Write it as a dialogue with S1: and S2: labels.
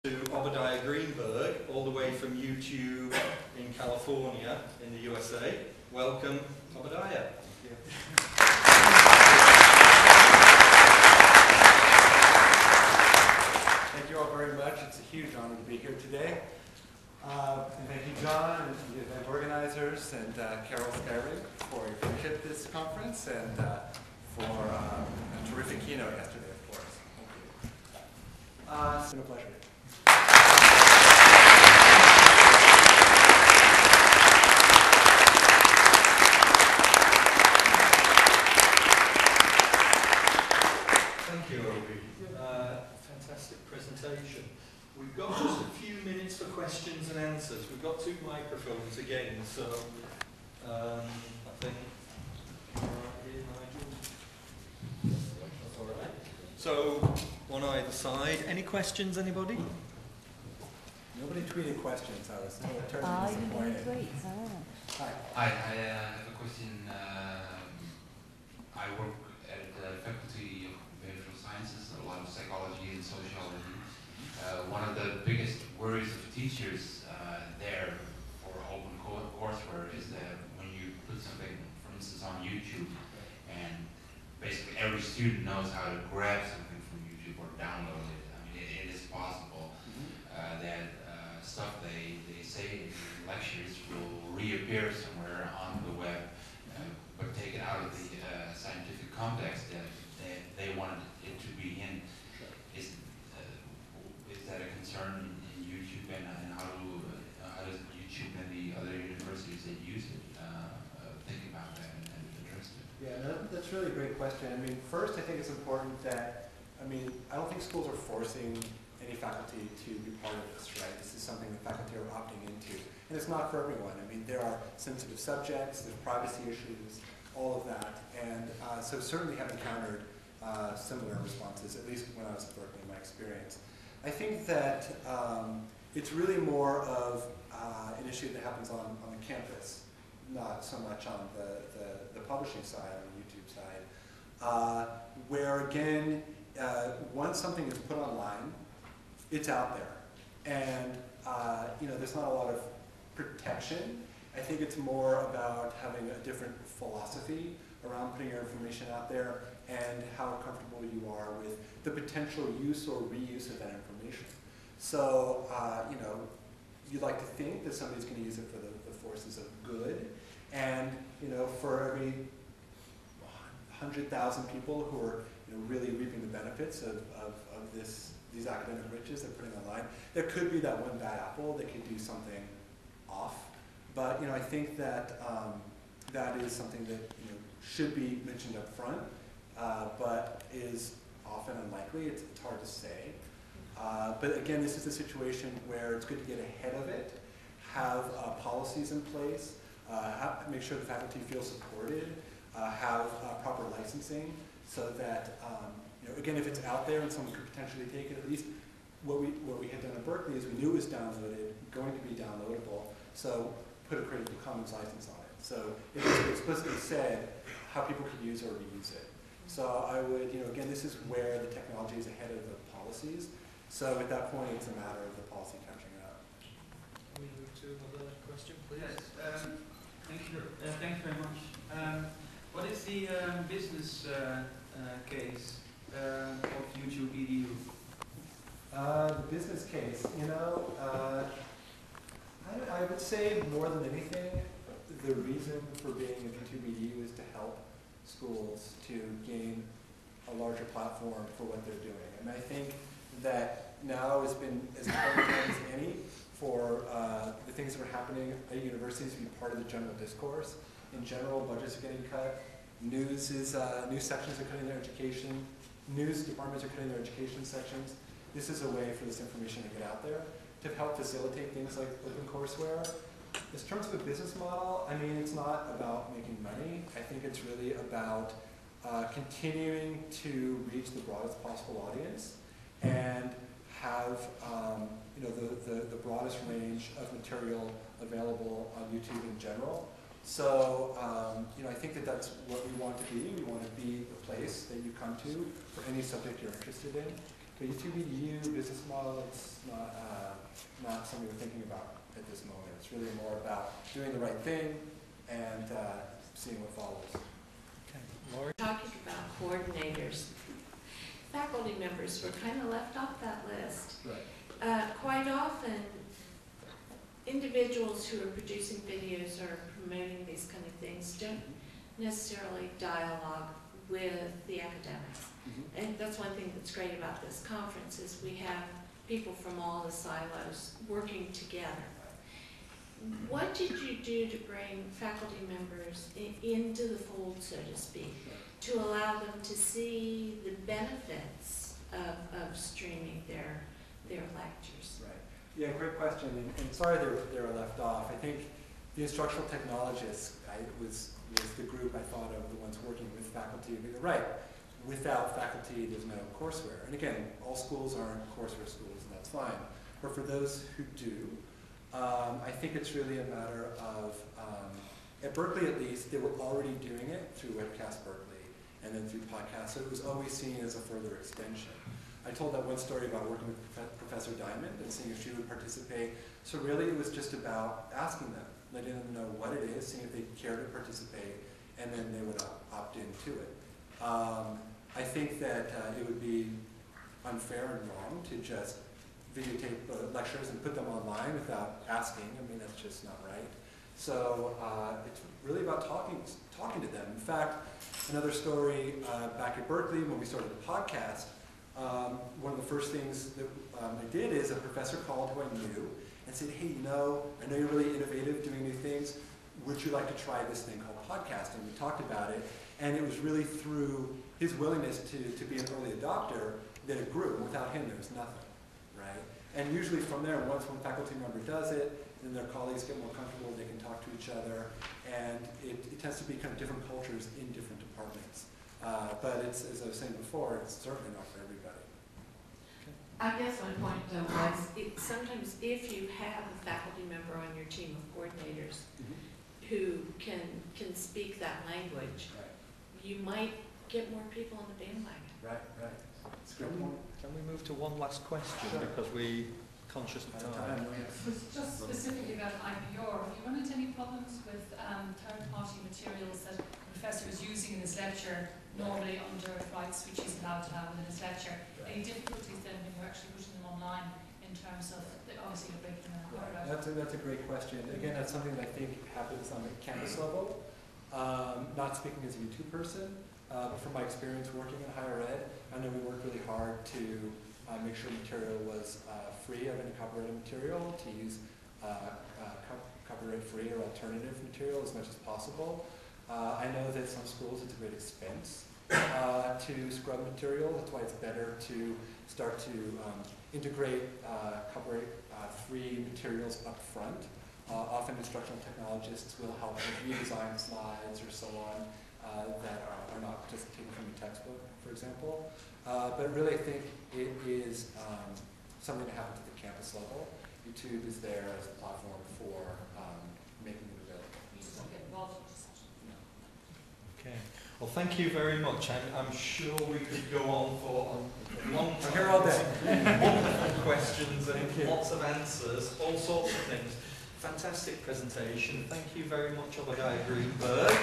S1: To Obidiah Greenberg, all the way from YouTube in California, in the USA. Welcome, Obidiah.
S2: Thank you all very much. It's a huge honor to be here today. And thank you, John, and the event organizers, and Carol Skyring for your friendship this conference, and for a terrific keynote yesterday, of course. Thank you. It's been a pleasure.
S1: Thank you, Obie. Fantastic presentation. We've got just a few minutes for questions and answers. We've got two microphones again, so I think right here, Nigel. That's all right. So one either side. Any questions, anybody?
S2: Nobody tweeted questions. I was terribly disappointed. Hi.
S3: Hi, I have a question. I work at the Faculty of Behavioral Sciences, a lot of psychology and sociology. One of the biggest worries of teachers there for open courseware is that when you put something, for instance, on YouTube, and basically every student knows how to grab something from YouTube or download it. I mean, it is possible that stuff they say in lectures will reappear somewhere on the web, but taken out of the scientific context that they wanted it to be in. Is that a concern in YouTube, and how does YouTube and the other universities that use it think about that and address it?
S2: Yeah, that's really a great question. I mean, first, I think it's important that, I don't think schools are forcing any faculty to be part of this, right? This is something the faculty are opting into. And it's not for everyone. I mean, there are sensitive subjects, there's privacy issues, all of that. And so certainly have encountered similar responses, at least when I was at Berkeley in my experience. I think that it's really more of an issue that happens on the campus, not so much on the publishing side, on the YouTube side, where again, once something is put online, it's out there. And there's not a lot of protection. I think it's more about having a different philosophy around putting your information out there and how comfortable you are with the potential use or reuse of that information. So, you'd like to think that somebody's going to use it for the forces of good. And, for every 100,000 people who are really reaping the benefits of these academic riches they're putting online, there could be that one bad apple that could do something off. But I think that that is something that should be mentioned up front, but is often unlikely. It's hard to say. But again, this is a situation where it's good to get ahead of it, have policies in place, make sure the faculty feel supported, have proper licensing, so that again, if it's out there and someone could potentially take it, at least what we had done at Berkeley is we knew it was downloaded, going to be downloadable, so put a Creative Commons license on it. So it was explicitly said how people could use or reuse it. So I would, again, this is where the technology is ahead of the policies. So at that point, it's a matter of the policy catching up.
S1: Can we move to another question, please?
S4: Yes, thank you very much. What is the business case of YouTube EDU?
S2: The business case, I would say more than anything, the reason for being a YouTube EDU is to help schools to gain a larger platform for what they're doing. And I think that now has been as important as any for the things that are happening at universities to be part of the general discourse. In general, budgets are getting cut. News sections are cutting their education. News departments are cutting their education sections. This is a way for this information to get out there to help facilitate things like open courseware. In terms of a business model, it's not about making money. I think it's really about continuing to reach the broadest possible audience and have the broadest range of material available on YouTube in general. So, I think that that's what we want to be. We want to be the place that you come to for any subject you're interested in. But YouTube EDU business model, it's not not something we're thinking about at this moment. It's really more about doing the right thing and seeing what follows.
S1: Okay, Laurie?
S5: Talking about coordinators, faculty members were kind of left off that list.
S2: Right.
S5: Quite often, individuals who are producing videos or promoting these kind of things don't necessarily dialogue with the academics. And that's one thing that's great about this conference is we have people from all the silos working together. What did you do to bring faculty members into the fold, so to speak, to allow them to see the benefits of streaming their lectures?
S2: Right. Yeah, great question. And sorry they were left off. I think the instructional technologists was the group I thought of, the ones working with faculty. You're right. Without faculty, there's no courseware. And again, all schools aren't courseware schools, and that's fine. But for those who do, I think it's really a matter of, at Berkeley at least, they were already doing it through Webcast Berkeley and then through podcasts, so it was always seen as a further extension. I told that one story about working with Professor Diamond and seeing if she would participate. So really it was just about asking them, letting them know what it is, seeing if they care to participate, and then they would opt into it. I think that it would be unfair and wrong to just videotape lectures and put them online without asking. I mean, that's just not right. So it's really about talking to them. In fact, another story back at Berkeley when we started the podcast, one of the first things that I did is a professor called who I knew and said, hey, I know you're really innovative doing new things. Would you like to try this thing called podcasting? We talked about it, and it was really through his willingness to be an early adopter that it grew. Without him, there was nothing, right? And usually from there, once one faculty member does it, then their colleagues get more comfortable, they can talk to each other, and it tends to be kind of different cultures in different departments. But it's, as I was saying before, it's certainly not for everybody.
S5: I guess my point though was, sometimes if you have a faculty member on your team of coordinators who can speak that language, you might get more people on the bandwagon.
S2: Right. It's a good point.
S1: Can we move to one last question,
S2: Sure.
S1: because we're conscious of time?
S6: Just specifically about IPR, have you run into any problems with third-party materials that the professor is using in his lecture, normally under rights which he's allowed to have within his lecture? Any difficulties then when you're actually pushing them online in terms of, obviously, you're breaking them apart?
S2: That's a great question. Again, that's something that I think happens on the campus level. Not speaking as a YouTube person, but from my experience working in higher ed, I know we worked really hard to make sure material was free of any copyrighted material, to use copyright-free or alternative material as much as possible. I know that some schools it's a great expense to scrub material. That's why it's better to start to integrate copyright-free materials up front. Often instructional technologists will help with redesign slides or so on that are not just taken from the textbook, for example. But really I think it is something that happens at the campus level. YouTube is there as a platform for making it available.
S6: You just don't get involved in the discussion.
S1: Okay. Well, thank you very much. I'm sure we could go on for a long time.
S2: I'm here all day.
S1: Wonderful questions and lots of answers, all sorts of things. Fantastic presentation. Thank you very much, Obidiah Greenberg.